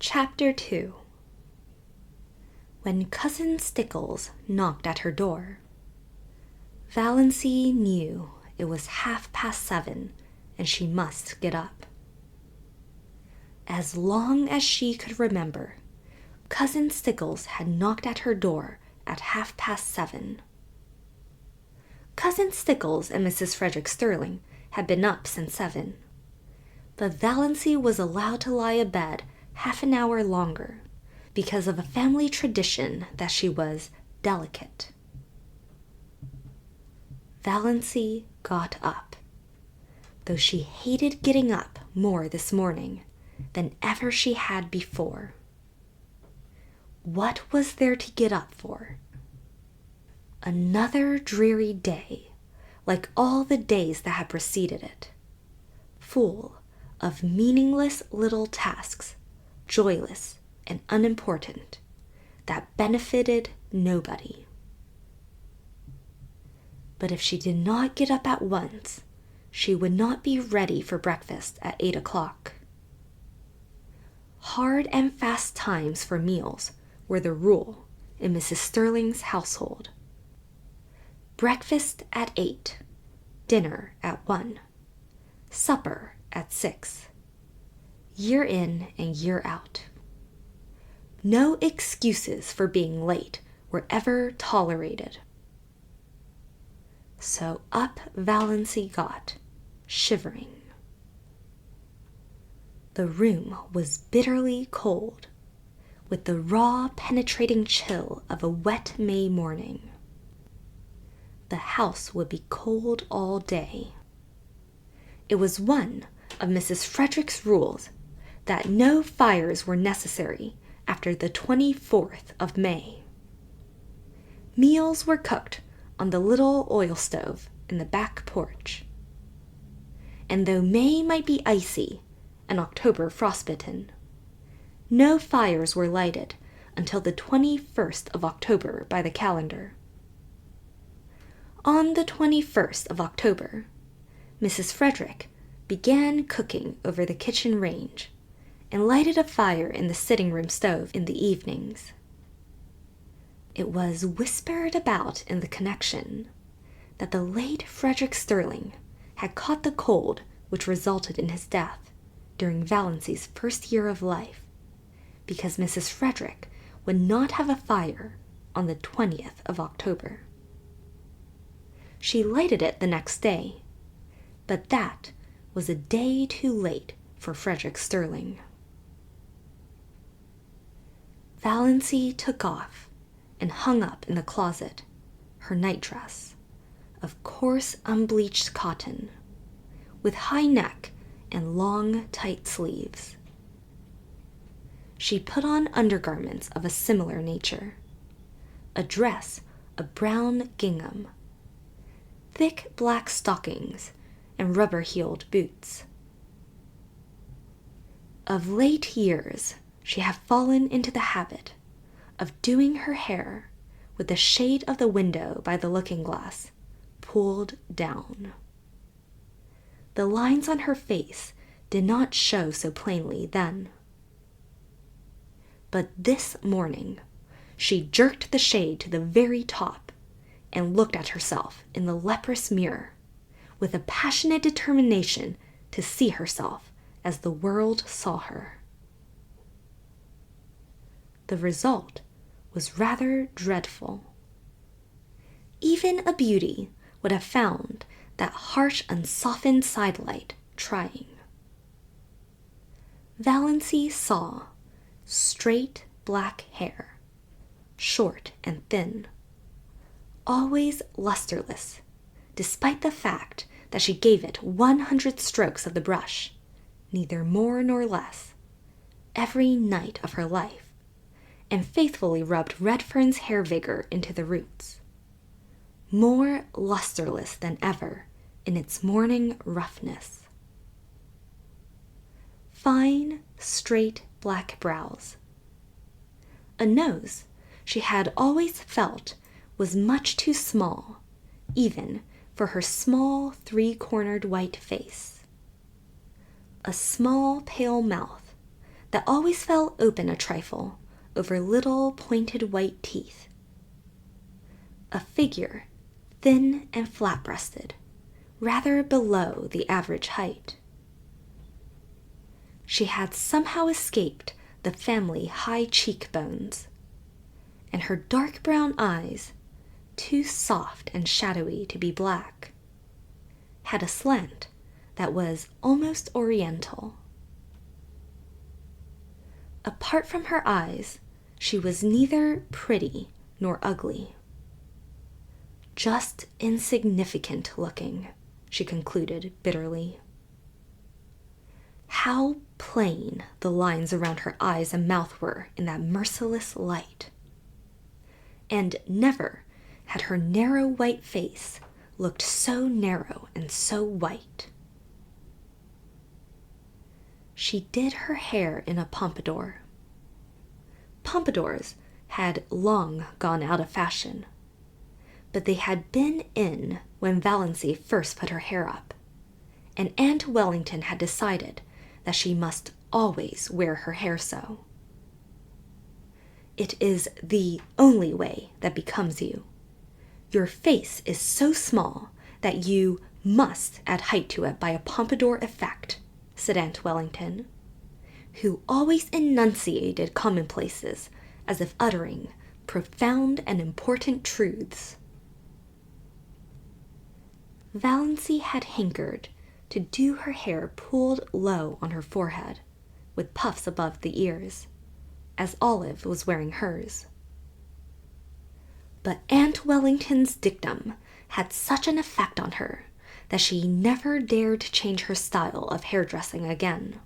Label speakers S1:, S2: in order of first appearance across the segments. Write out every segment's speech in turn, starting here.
S1: Chapter 2. When Cousin Stickles knocked at her door, Valency knew it was 7:30 and she must get up. As long as she could remember, Cousin Stickles had knocked at her door at 7:30. Cousin Stickles and Mrs. Frederick Sterling had been up since 7, but Valency was allowed to lie abed half an hour longer because of a family tradition that she was delicate. Valency got up, though she hated getting up more this morning than ever she had before. What was there to get up for? Another dreary day, like all the days that had preceded it, full of meaningless little tasks, joyless and unimportant, that benefited nobody. But if she did not get up at once, she would not be ready for breakfast at 8 o'clock. Hard and fast times for meals were the rule in Mrs. Sterling's household. Breakfast at 8, dinner at 1, supper at 6, year in and year out. No excuses for being late were ever tolerated. So up Valency got, shivering. The room was bitterly cold, with the raw, penetrating chill of a wet May morning. The house would be cold all day. It was one of Mrs. Frederick's rules that no fires were necessary after the 24th of May. Meals were cooked on the little oil stove in the back porch. And though May might be icy and October frostbitten, no fires were lighted until the 21st of October by the calendar. On the 21st of October, Mrs. Frederick began cooking over the kitchen range and lighted a fire in the sitting-room stove in the evenings. It was whispered about in the connection that the late Frederick Sterling had caught the cold which resulted in his death during Valency's first year of life, because Mrs. Frederick would not have a fire on the 20th of October. She lighted it the next day, but that was a day too late for Frederick Sterling. Valency took off and hung up in the closet her nightdress of coarse unbleached cotton, with high neck and long, tight sleeves. She put on undergarments of a similar nature, a dress of brown gingham, thick black stockings, and rubber-heeled boots. Of late years, she had fallen into the habit of doing her hair with the shade of the window by the looking-glass pulled down. The lines on her face did not show so plainly then. But this morning, she jerked the shade to the very top and looked at herself in the leprous mirror with a passionate determination to see herself as the world saw her. The result was rather dreadful. Even a beauty would have found that harsh, unsoftened sidelight trying. Valency saw straight black hair, short and thin, always lusterless, despite the fact that she gave it 100 strokes of the brush, neither more nor less, every night of her life, and faithfully rubbed Redfern's hair vigor into the roots, more lusterless than ever in its morning roughness. Fine, straight black brows. A nose she had always felt was much too small, even for her small, three-cornered white face. A small, pale mouth that always fell open a trifle over little pointed white teeth. A figure, thin and flat-breasted, rather below the average height. She had somehow escaped the family high cheekbones, and her dark brown eyes, too soft and shadowy to be black, had a slant that was almost oriental. Apart from her eyes, she was neither pretty nor ugly. Just insignificant looking, she concluded bitterly. How plain the lines around her eyes and mouth were in that merciless light. And never had her narrow white face looked so narrow and so white. She did her hair in a pompadour. Pompadours had long gone out of fashion, but they had been in when Valancy first put her hair up, and Aunt Wellington had decided that she must always wear her hair so. It is the only way that becomes you. Your face is so small that you must add height to it by a pompadour effect, said Aunt Wellington, who always enunciated commonplaces as if uttering profound and important truths. Valancy had hankered to do her hair pulled low on her forehead, with puffs above the ears, as Olive was wearing hers. But Aunt Wellington's dictum had such an effect on her that she never dared to change her style of hairdressing again.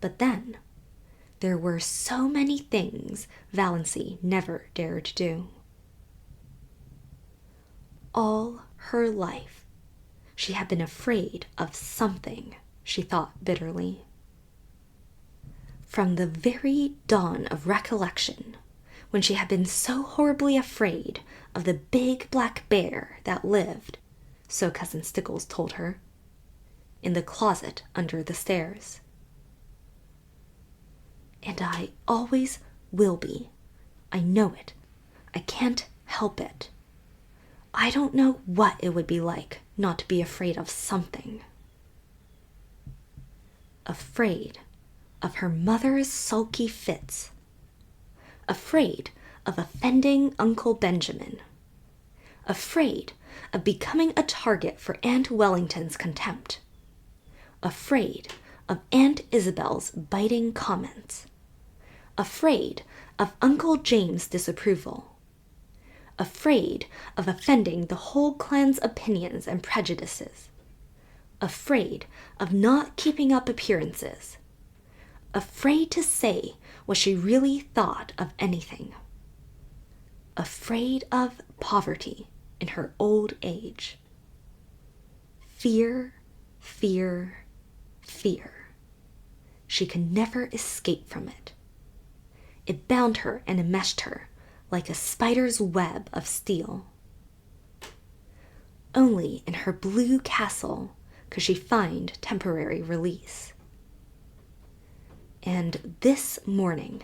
S1: But then, there were so many things Valancy never dared to do. All her life, she had been afraid of something, she thought bitterly. From the very dawn of recollection, when she had been so horribly afraid of the big black bear that lived, so Cousin Stickles told her, in the closet under the stairs. And I always will be. I know it. I can't help it. I don't know what it would be like not to be afraid of something. Afraid of her mother's sulky fits. Afraid of offending Uncle Benjamin. Afraid of becoming a target for Aunt Wellington's contempt. Afraid of Aunt Isabel's biting comments. Afraid of Uncle James' disapproval. Afraid of offending the whole clan's opinions and prejudices. Afraid of not keeping up appearances. Afraid to say what she really thought of anything. Afraid of poverty in her old age. Fear, fear, fear. She could never escape from it. It bound her and enmeshed her like a spider's web of steel. Only in her blue castle could she find temporary release. And this morning,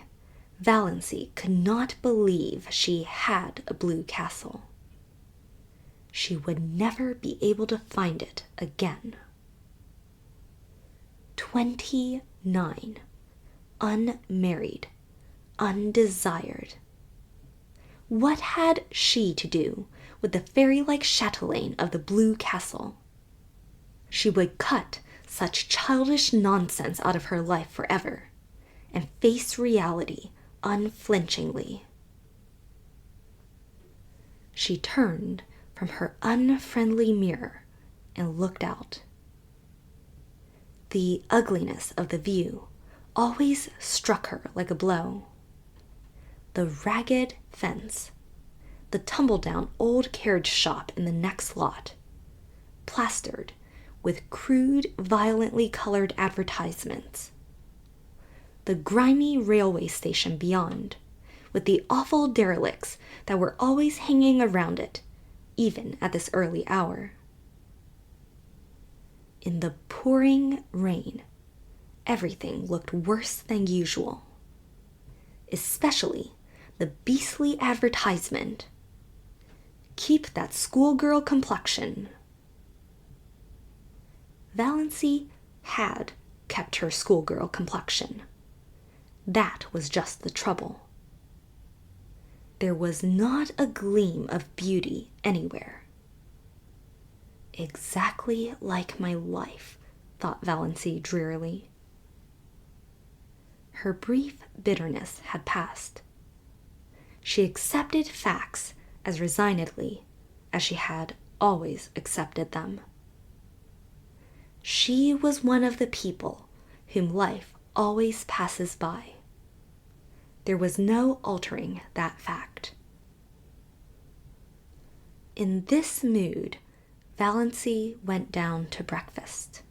S1: Valancy could not believe she had a blue castle. She would never be able to find it again. 29, unmarried, undesired. What had she to do with the fairy-like chatelaine of the Blue Castle? She would cut such childish nonsense out of her life forever, and face reality unflinchingly. She turned from her unfriendly mirror and looked out. The ugliness of the view always struck her like a blow. The ragged fence, the tumble-down old carriage shop in the next lot, plastered with crude, violently colored advertisements. The grimy railway station beyond, with the awful derelicts that were always hanging around it, even at this early hour. In the pouring rain, everything looked worse than usual. Especially the beastly advertisement. Keep that schoolgirl complexion. Valancy had kept her schoolgirl complexion. That was just the trouble. There was not a gleam of beauty anywhere. Exactly like my life, thought Valancy drearily. Her brief bitterness had passed. She accepted facts as resignedly as she had always accepted them. She was one of the people whom life always passes by. There was no altering that fact. In this mood, Valancy went down to breakfast.